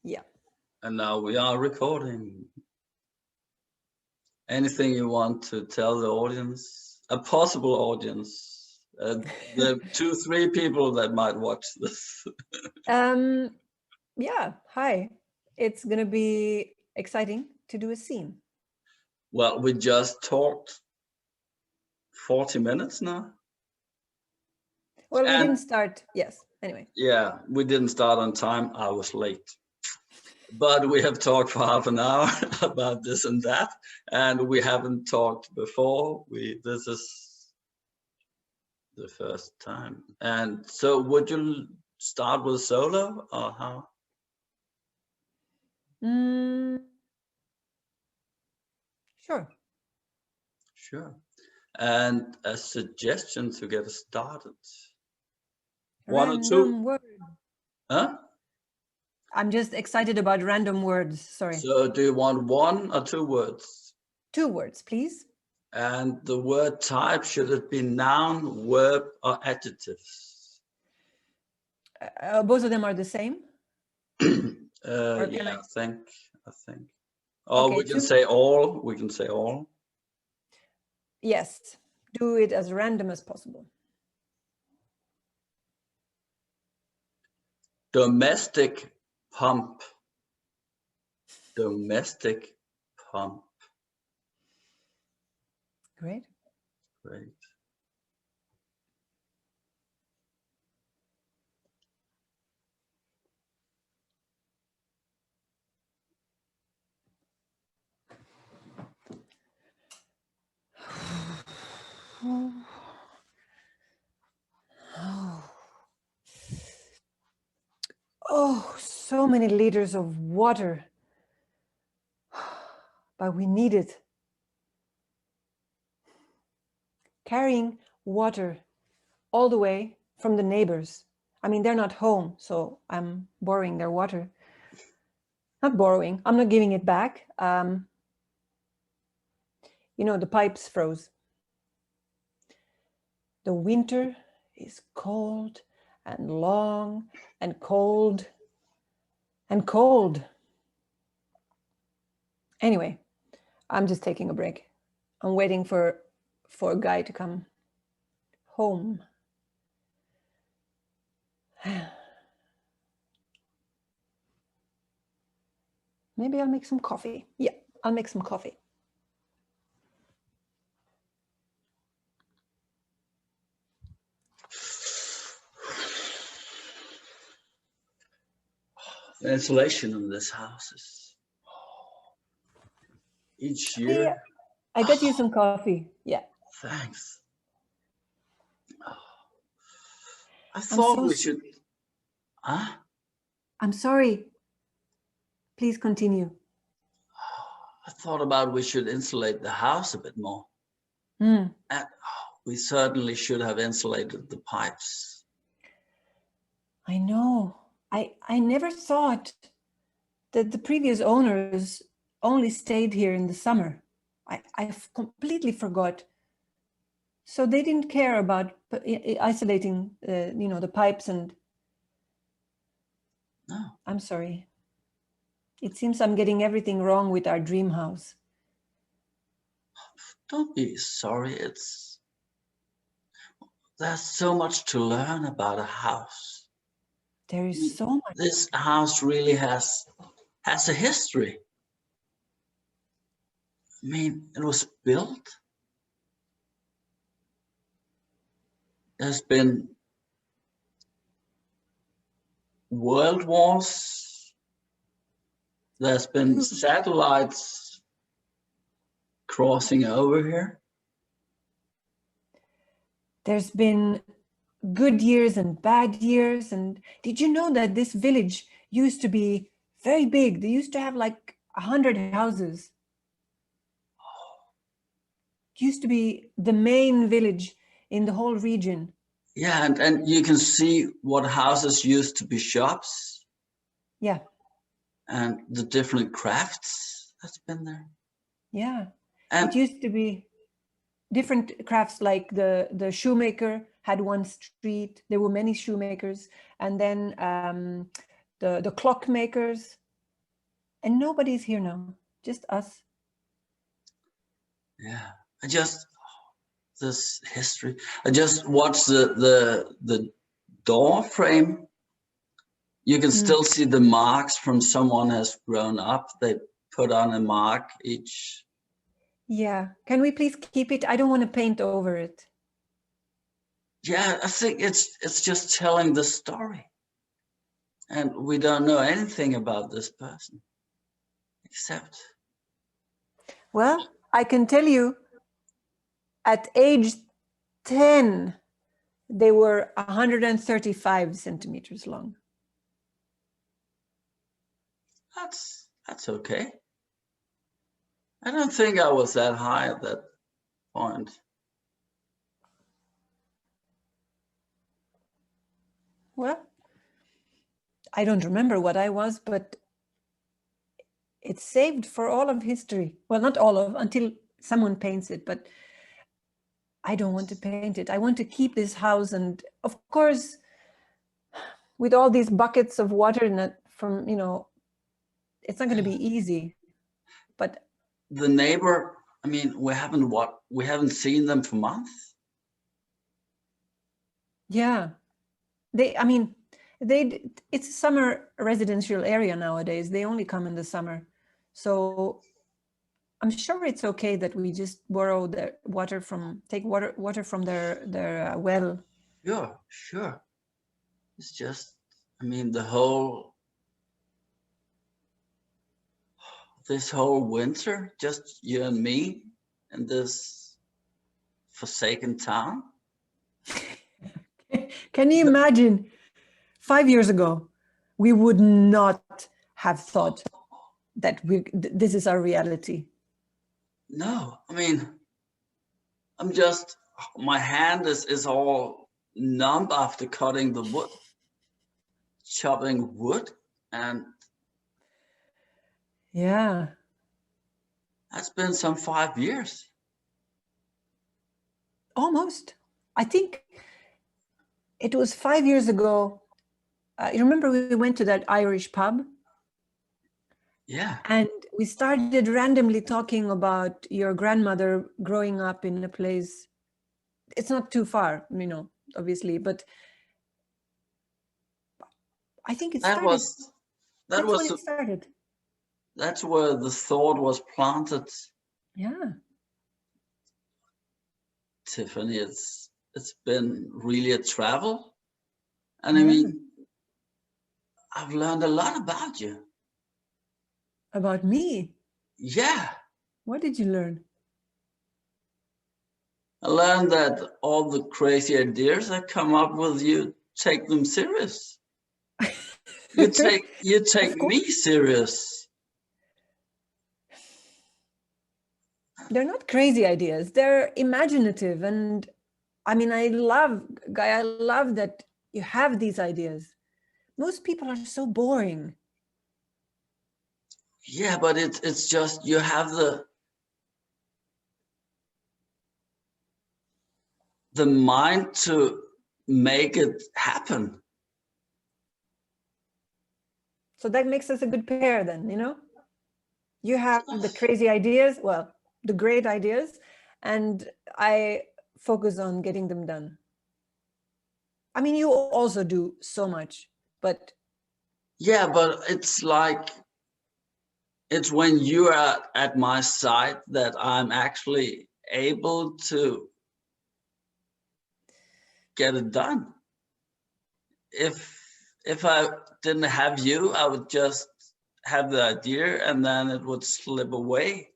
Yeah. And now we are recording. Anything you want to tell the audience, a possible audience, the 2-3 people that might watch this? Yeah. Hi. It's gonna be exciting to do a scene. Well, we just talked 40 minutes now. Well, we And didn't start. Yes. Anyway. yeah, we didn't start on time. I was late. But we have talked for half an hour about this and that, and we haven't talked before. This is the first time. And so would you start with solo or how? Sure. Sure. And a suggestion to get started. One or two. Random word. Huh? I'm just excited about random words. Sorry. So do you want 1 or 2 words? 2 words, please. And the word type, should it be noun, verb, or adjectives? Both of them are the same. Yeah, I think. Or Okay, we can say all. We can say all. Yes. Do it as random as possible. Domestic pump. Domestic pump. Great. Great. Oh, so many liters of water. But we need it. Carrying water all the way from the neighbors. I mean, they're not home, so I'm borrowing their water. Not borrowing, I'm not giving it back. You know, the pipes froze. The winter is cold and long and cold and cold. Anyway, I'm just taking a break. I'm waiting for a guy to come home. Maybe I'll make some coffee. Yeah, I'll make some coffee. The insulation in this house is each year. Yeah, I got you some coffee. Yeah. Thanks. I thought we should. Huh? I'm sorry. Please continue. I thought about we should insulate the house a bit more. Mm. And we certainly should have insulated the pipes. I know. I never thought that the previous owners only stayed here in the summer. I completely forgot. So they didn't care about isolating, you know, the pipes and. No. I'm sorry. It seems I'm getting everything wrong with our dream house. Don't be sorry. There's so much to learn about a house. There is so much. This house really has a history. I mean, it was built. There's been world wars. There's been satellites crossing over here. There's been good years and bad years. And did you know that this village used to be very big? They used to have like 100 houses. It used to be the main village in the whole region. Yeah, and you can see what houses used to be shops. Yeah. And the different crafts that's been there. Yeah. And it used to be different crafts, like the shoemaker had one street. There were many shoemakers. And then the clockmakers, And nobody's here now, just us. Yeah, this history. I just watched the door frame. You can still see the marks from someone has grown up. They put on a mark each. Yeah. Can we please keep it? I don't want to paint over it. Yeah, I think it's just telling the story. And we don't know anything about this person. Except. Well, I can tell you at age 10, they were 135 centimeters long. That's okay. I don't think I was that high at that point. Well, I don't remember what I was, but it's saved for all of history. Well, not all of, until someone paints it, but I don't want to paint it. I want to keep this house. And of course, with all these buckets of water in it from, it's not going to be easy. But the neighbor, I mean, we haven't seen them for months. Yeah, it's a summer residential area nowadays. They only come in the summer. So I'm sure it's okay that we just borrow the water take water from their well. Sure. It's just, I mean, this whole winter, just you and me in this forsaken town. Can you imagine 5 years ago, we would not have thought that this is our reality. No, I mean, my hand is all numb after cutting the wood, chopping wood, and yeah, that's been some 5 years. Almost. I think it was 5 years ago. You remember we went to that Irish pub? Yeah. And we started randomly talking about your grandmother growing up in a place. It's not too far, obviously, but I think it started. That's when it started. That's where the thought was planted. Yeah. Tiffany, it's been really a travel. And Yeah. I mean, I've learned a lot about you. About me? Yeah. What did you learn? I learned that all the crazy ideas I come up with, you take them serious. You take me serious. They're not crazy ideas. They're imaginative. And I mean, I love that you have these ideas. Most people are so boring. Yeah, but it's just you have the mind to make it happen. So that makes us a good pair then, You have the crazy ideas, well, the great ideas, and I focus on getting them done. I mean, you also do so much, but... Yeah, but it's like, it's when you are at my side that I'm actually able to get it done. If I didn't have you, I would just have the idea and then it would slip away.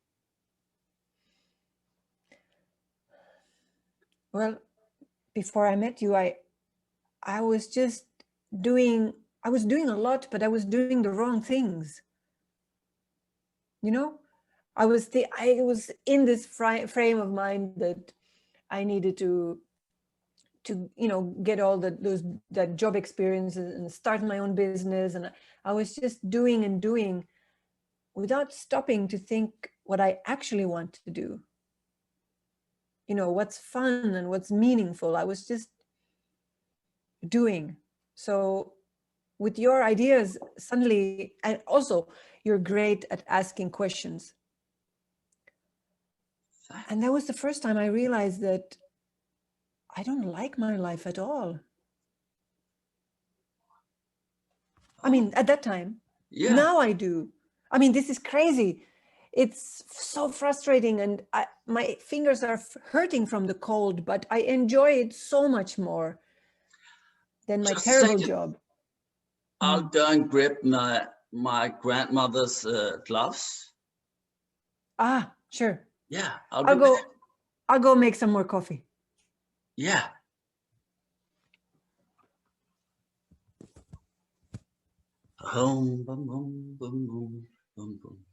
Well, before I met you, I was just doing a lot, but I was doing the wrong things. I was in this frame of mind that I needed to get all that job experiences and start my own business, and I was just doing and doing without stopping to think what I actually want to do. What's fun and what's meaningful. I was just doing. So with your ideas suddenly, and also you're great at asking questions. And that was the first time I realized that I don't like my life at all. I mean, at that time, Yeah. now I do. I mean, this is crazy. It's so frustrating, and my fingers are hurting from the cold, but I enjoy it so much more than my Just a terrible second. job. I'll go and grab my grandmother's gloves. Ah, sure. Yeah, I'll be back. I'll go make some more coffee. Yeah. Boom, boom, boom, boom, boom, boom, boom.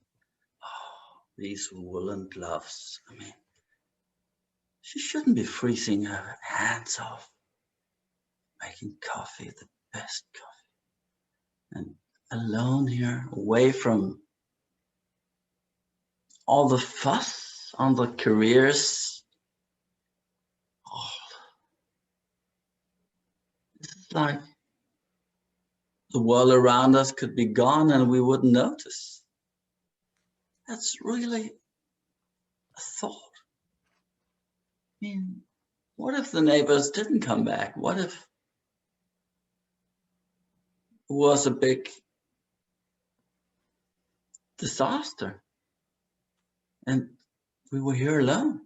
Oh, these woolen gloves. I mean, she shouldn't be freezing her hands off making coffee, the best coffee. And alone here, away from all the fuss on the careers. Oh, it's like the world around us could be gone and we wouldn't notice. That's really a thought. I mean, what if the neighbors didn't come back? What if it was a big disaster and we were here alone?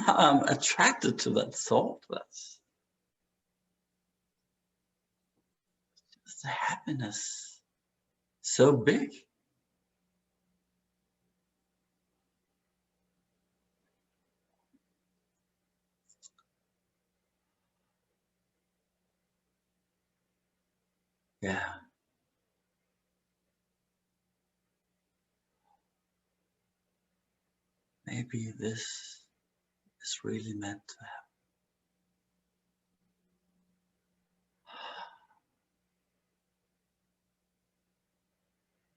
I'm attracted to that thought. That's the happiness so big. Yeah. Maybe this is really meant to happen.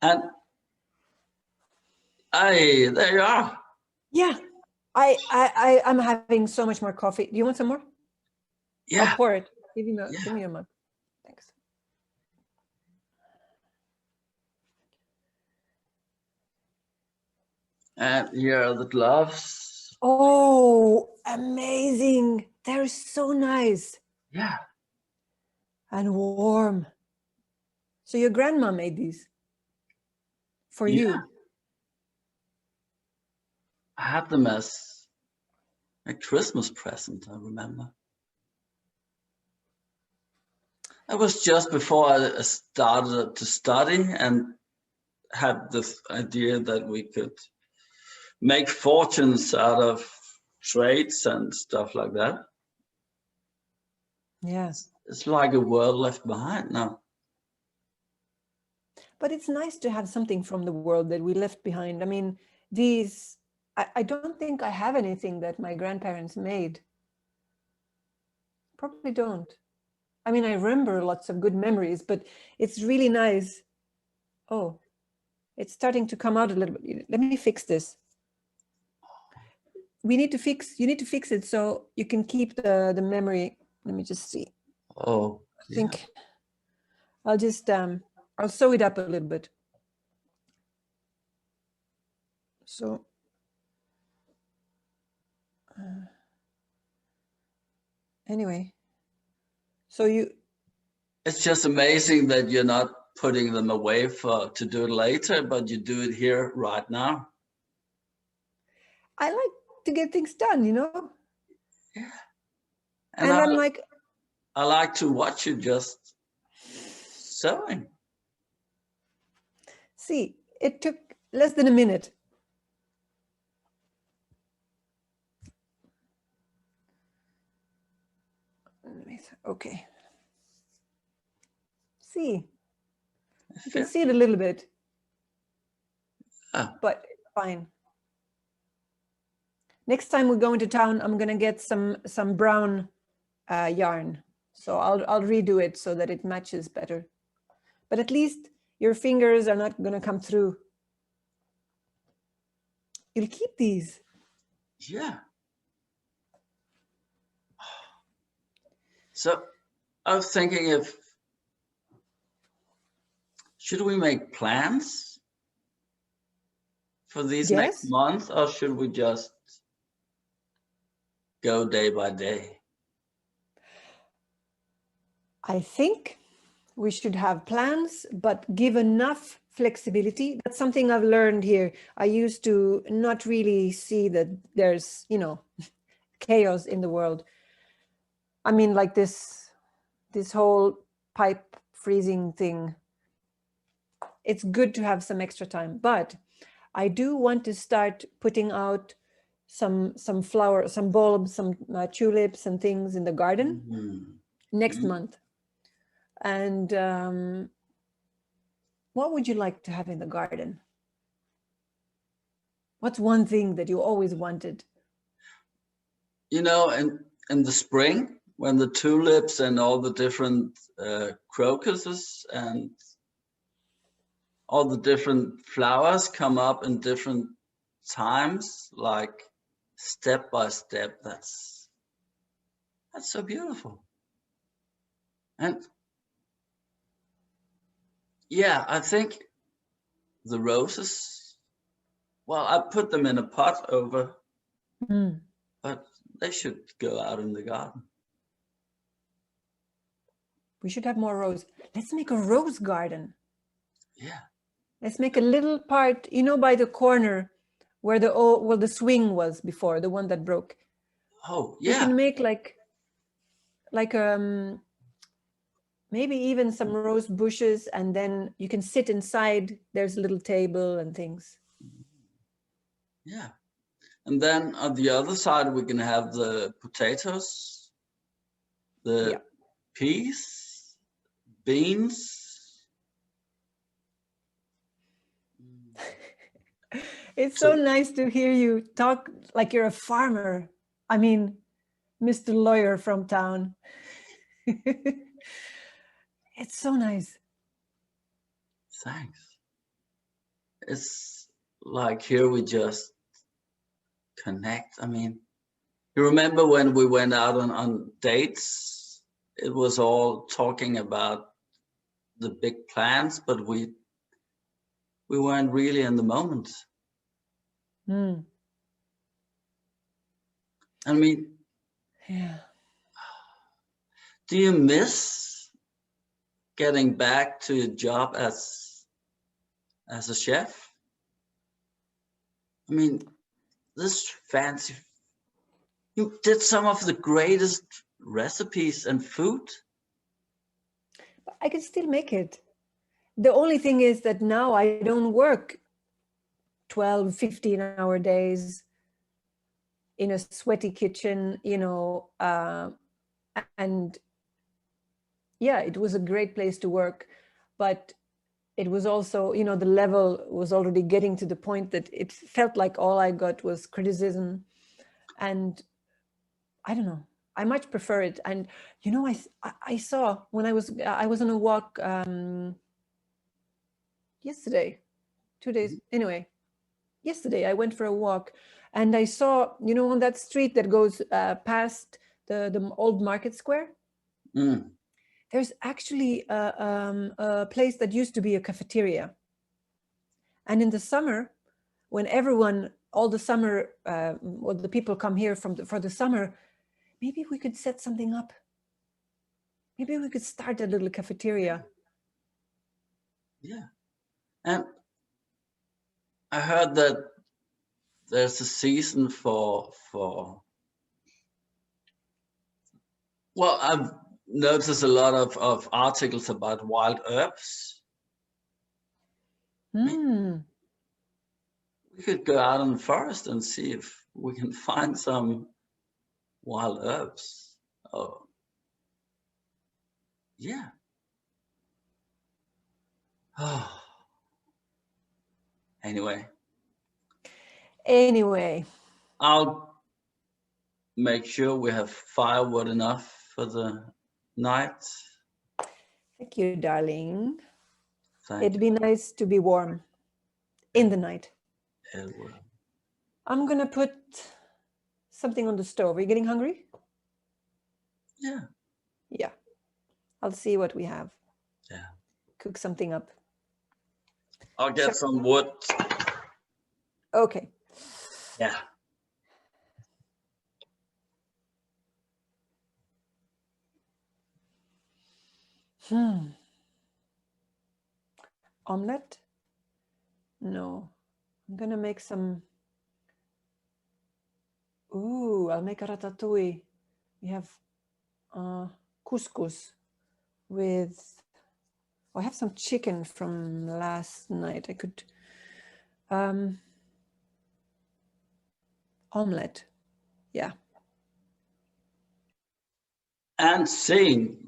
And there you are. Yeah, I'm having so much more coffee. Do you want some more? Yeah. I'll pour it. Give me a mug. Thanks. And here are the gloves. Oh, amazing. They're so nice. Yeah. And warm. So your grandma made these for you? I had them as a Christmas present, I remember. It was just before I started to study and had this idea that we could make fortunes out of trades and stuff like that. Yeah. It's like a world left behind now. But it's nice to have something from the world that we left behind. I mean, these, I don't think I have anything that my grandparents made. Probably don't. I mean, I remember lots of good memories, but it's really nice. Oh, it's starting to come out a little bit. Let me fix this. You need to fix it so you can keep the memory. Let me just see. Oh, I think I'll just, I'll sew it up a little bit. So, anyway, so it's just amazing that you're not putting them away to do it later, but you do it here right now. I like to get things done, you know? Yeah. And I'm like, I like to watch you just sewing. See, it took less than a minute. Okay. See, you can see it a little bit, but fine. Next time we go into town, I'm gonna get some brown yarn. So I'll redo it so that it matches better. But at least your fingers are not gonna come through. You'll keep these. Yeah. So I was thinking, if should we make plans for these next Yes, months, or should we just go day by day? I think we should have plans, but give enough flexibility. That's something I've learned here. I used to not really see that there's, chaos in the world. I mean, like this whole pipe freezing thing. It's good to have some extra time, but I do want to start putting out some flowers, some bulbs, some tulips and things in the garden next month. And what would you like to have in the garden? What's one thing that you always wanted? In the spring, when the tulips and all the different crocuses and all the different flowers come up in different times, like step by step. That's so beautiful. And yeah, I think the roses, well, I put them in a pot over, but they should go out in the garden. We should have more rose. Let's make a rose garden. Yeah. Let's make a little part, by the corner where the swing was before, the one that broke. Oh, We yeah. can make like maybe even some rose bushes, and then you can sit inside. There's a little table and things. Yeah. And then on the other side, we can have the potatoes, the peas, beans. It's so nice to hear you talk like you're a farmer. I mean, Mr. Lawyer from town. It's so nice. Thanks. It's like here we just connect. I mean, you remember when we went out on dates? It was all talking about the big plans, but we weren't really in the moment. I mean, Yeah. do you miss getting back to your job as a chef? I mean, this fancy, you did some of the greatest recipes and food. I can still make it. The only thing is that now I don't work 12, 15-hour days in a sweaty kitchen, and yeah, it was a great place to work, but it was also, the level was already getting to the point that it felt like all I got was criticism. And I don't know, I much prefer it. And, I saw when I was on a walk yesterday, 2 days, anyway, yesterday I went for a walk, and I saw, on that street that goes past the old market square, there's actually a place that used to be a cafeteria. And in the summer, when all the summer, the people come here for the summer, maybe we could set something up. Maybe we could start a little cafeteria. Yeah. And I heard that there's a season for well, I've noticed a lot of articles about wild herbs. We could go out in the forest and see if we can find some wild herbs. Oh, yeah. Oh. Anyway, I'll make sure we have firewood enough for the night. Thank you, darling. Thank It'd be nice to be warm in the night. It will. I'm gonna put something on the stove. Are you getting hungry? Yeah. I'll see what we have. Yeah. Cook something up. I'll get Sure. some wood. Okay. Yeah. Omelette? No. I'm gonna make some. Ooh, I'll make a ratatouille. We have couscous with. I have some chicken from last night. I could. Omelette. Yeah. And sing.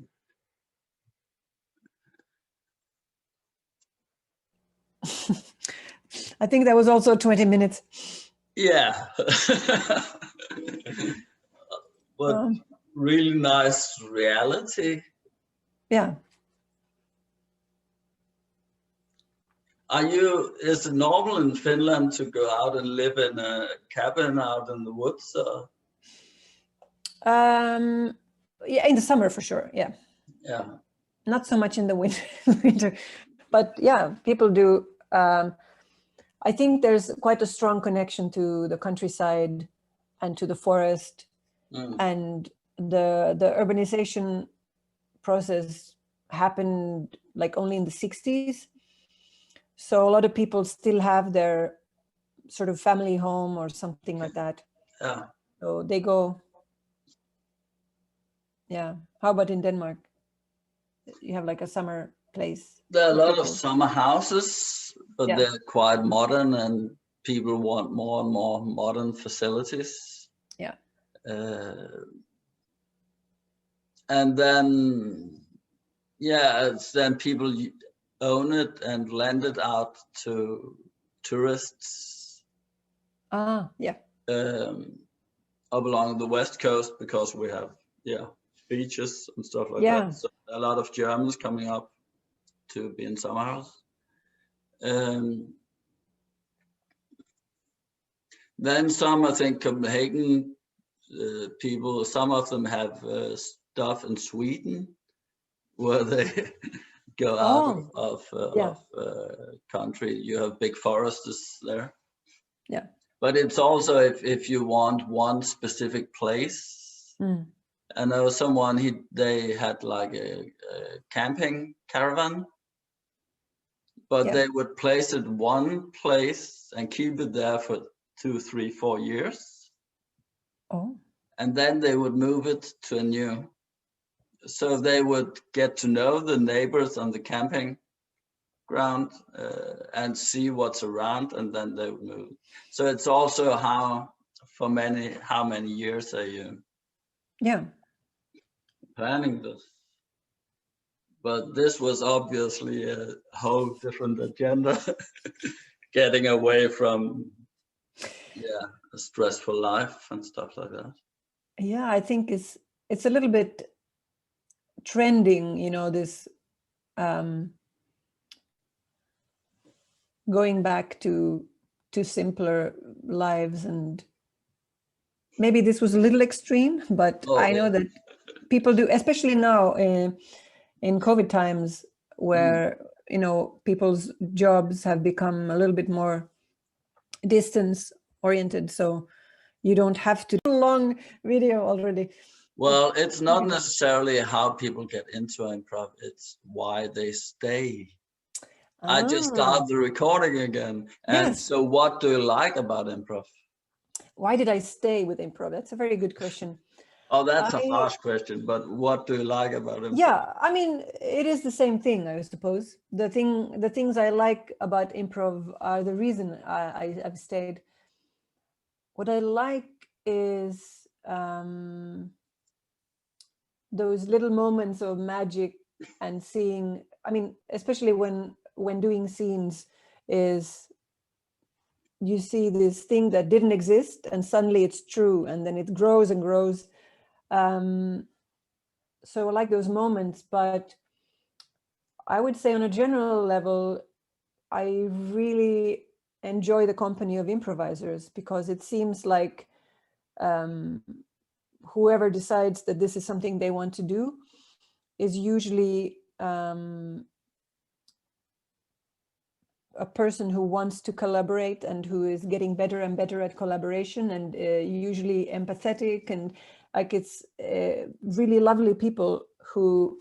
I think that was also 20 minutes. Yeah. But really nice reality. Yeah. Is it normal in Finland to go out and live in a cabin out in the woods? Yeah, in the summer for sure. Yeah. Yeah. Not so much in the winter, but yeah, people do. I think there's quite a strong connection to the countryside and to the forest, and the urbanization process happened like only in the 60s. So a lot of people still have their sort of family home or something like that. Yeah. So they go. Yeah. How about in Denmark? You have like a summer place? There are a lot of people. summer houses, but Yeah. they're quite modern, and people want more and more modern facilities. Yeah. And then, yeah, then people own it and lend it out to tourists. Yeah. Up along the west coast, because we have beaches and stuff like Yeah. that. So a lot of Germans coming up to be in summer house. Then some, I think, Copenhagen people, some of them have stuff in Sweden where they go out of country. You have big forests there. Yeah. But it's also if you want one specific place. I know someone, they had like a camping caravan, but they would place it one place and keep it there for 2, 3, 4 years. And then they would move it to a new. So they would get to know the neighbors on the camping ground and see what's around, and then they would move. So it's also how many years are you planning this? But this was obviously a whole different agenda, getting away from a stressful life and stuff like that. Yeah, I think it's a little bit trending, this going back to simpler lives, and maybe this was a little extreme, but I know that people do, especially now in COVID times, where people's jobs have become a little bit more distance oriented, so you don't have to do a long video already. Well, it's not necessarily how people get into improv, it's why they stay. I just started the recording again. And so what do you like about improv? Why did I stay with improv? That's a very good question. Oh, that's a harsh question, but what do you like about improv? Yeah, I mean, it is the same thing, I suppose. The things I like about improv are the reason I've stayed. What I like is those little moments of magic and seeing, I mean, especially when doing scenes, is you see this thing that didn't exist and suddenly it's true, and then it grows and grows. So I like those moments, but I would say on a general level, I really enjoy the company of improvisers, because it seems like whoever decides that this is something they want to do is usually a person who wants to collaborate and who is getting better and better at collaboration, and usually empathetic, and like it's really lovely people who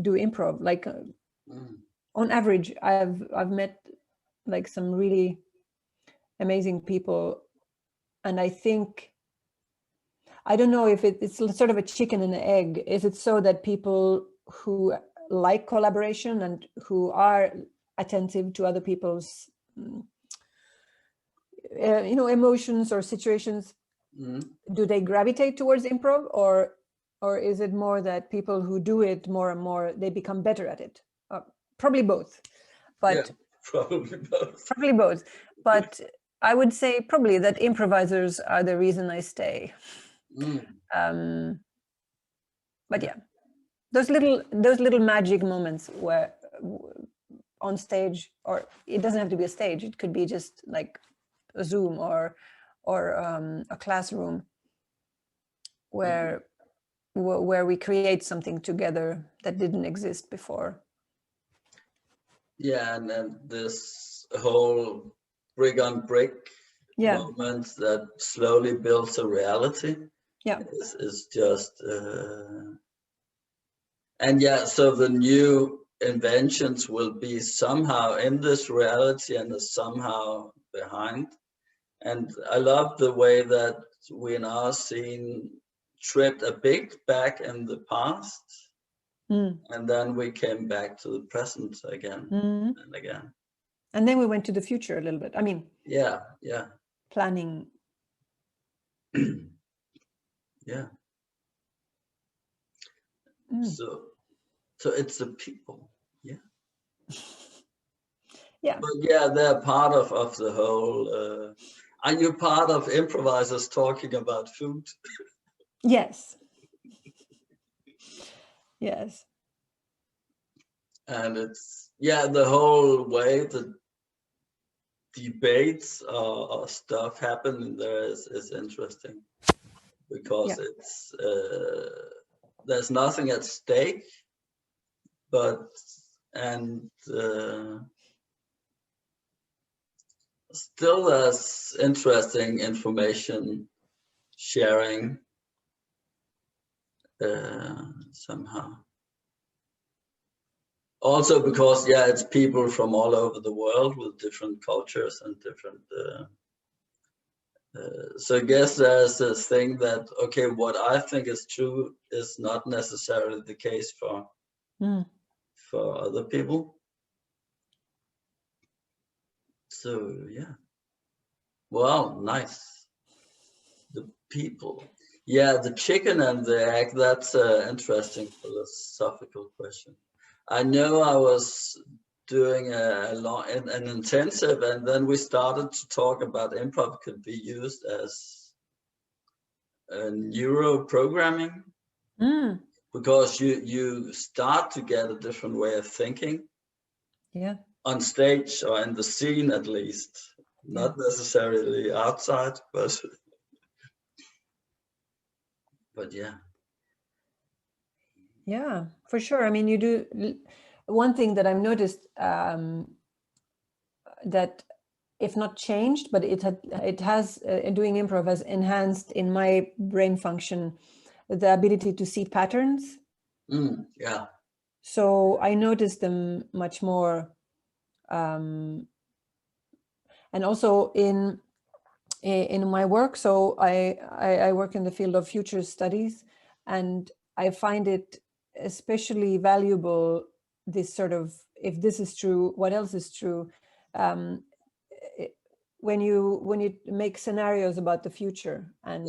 do improv. Like on average, I've met like some really amazing people, and I think, I don't know if it's sort of a chicken and an egg. Is it so that people who like collaboration and who are attentive to other people's emotions or situations, do they gravitate towards improv, or is it more that people who do it more and more, they become better at it? Probably both, but yeah, probably both. Probably both, but I would say probably that improvisers are the reason I stay. But yeah, those little magic moments where on stage, or it doesn't have to be a stage, it could be just like a Zoom or a classroom where we create something together that didn't exist before. Yeah, and then this whole brick on brick moment that slowly builds a reality. Yeah, is just and yeah, so the new inventions will be somehow in this reality and is somehow behind. And I love the way that we now seen tripped a bit back in the past, and then we came back to the present again and again. And then we went to the future a little bit. I mean, yeah, planning. yeah. So it's the people. Yeah. Yeah. But yeah, they're part of the whole. Are you part of improvisers talking about food? Yes. Yes. And it's, yeah, the whole way the debates or stuff happen there is interesting, because it's there's nothing at stake, but still there's interesting information sharing somehow. Also because, yeah, it's people from all over the world with different cultures and different so I guess there's this thing that, okay, what I think is true is not necessarily the case for other people. So yeah. Wow, nice. The people. Yeah, the chicken and the egg, that's an interesting philosophical question. I know I was doing an intensive, and then we started to talk about improv could be used as neuro programming, because you start to get a different way of thinking. Yeah. On stage, or in the scene at least, not necessarily outside, but yeah. Yeah, for sure. I mean, you do. One thing that I've noticed that, if not changed, but it has doing improv has enhanced in my brain function the ability to see patterns. Yeah. So I notice them much more, and also in my work. So I work in the field of future studies, and I find it especially valuable, this sort of, if this is true, what else is true? When you make scenarios about the future, and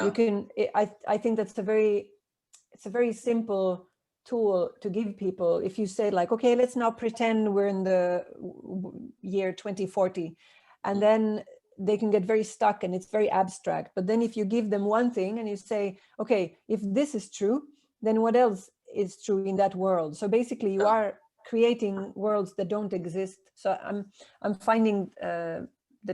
you can, I think that's it's a very simple tool to give people. If you say like, okay, let's now pretend we're in the year 2040, and then they can get very stuck and it's very abstract. But then if you give them one thing and you say, okay, if this is true, then what else is true in that world? So basically you are creating worlds that don't exist. So I'm finding that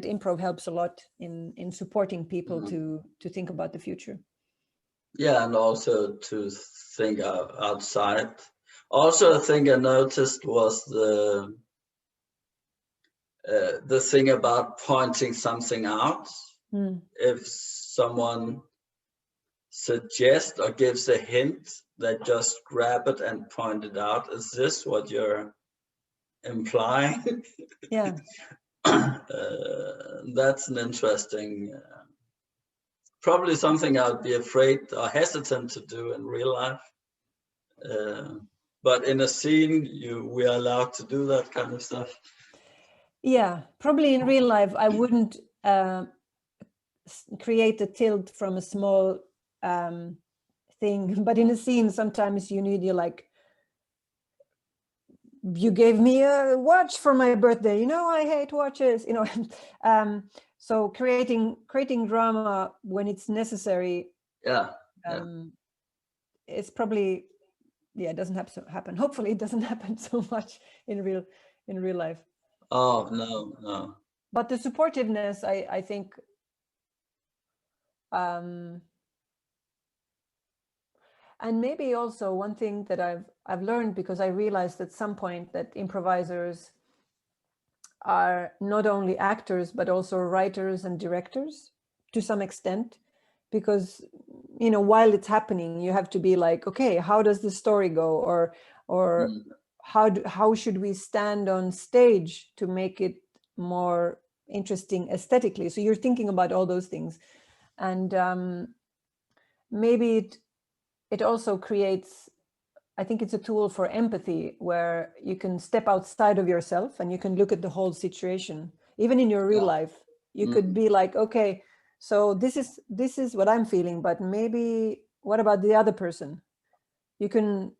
improv helps a lot in supporting people to think about the future. Yeah, and also to think outside. Also, a thing I noticed was the thing about pointing something out. Mm. If someone suggests or gives a hint, that just grab it and point it out. Is this what you're implying? Yeah. That's an interesting, probably something I'd be afraid or hesitant to do in real life. But in a scene, we are allowed to do that kind of stuff. Yeah, probably in real life, I wouldn't create a tilt from a small thing, but in a scene, sometimes you need, you gave me a watch for my birthday, I hate watches, so creating drama when it's necessary. Yeah. It's probably, it doesn't happen. Hopefully it doesn't happen so much in real life. Oh, no. But the supportiveness, I think, and maybe also one thing that I've learned, because I realized at some point that improvisers are not only actors but also writers and directors to some extent, because while it's happening, you have to be like, okay, how does the story go, or how should we stand on stage to make it more interesting aesthetically? So you're thinking about all those things, and maybe it also creates, I think it's a tool for empathy, where you can step outside of yourself and you can look at the whole situation. Even in your real life, you could be like, okay, so this is what I'm feeling, but maybe what about the other person? You can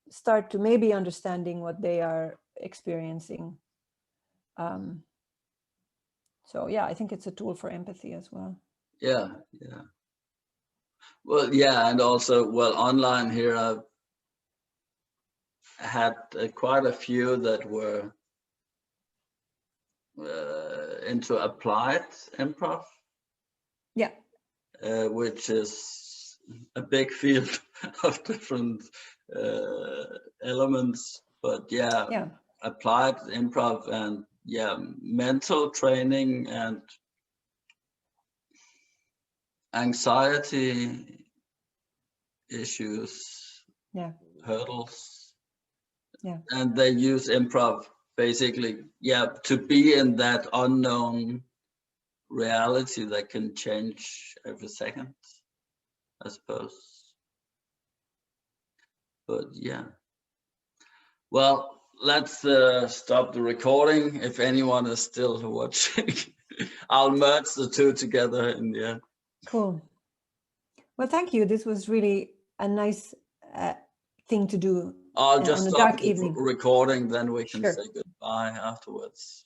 start to maybe understanding what they are experiencing. So yeah, I think it's a tool for empathy as well. Yeah. Well, yeah, and also, well, online here I've had quite a few that were into applied improv. Yeah. Which is a big field of different elements. But yeah, applied improv and mental training and anxiety issues, hurdles. Yeah. And they use improv basically, to be in that unknown reality that can change every second, I suppose. But yeah. Well, let's stop the recording. If anyone is still watching, I'll merge the two together in the end. Cool. Well, thank you. This was really a nice thing to do I'll just on a stop dark the evening. recording, then we can Sure. say goodbye afterwards.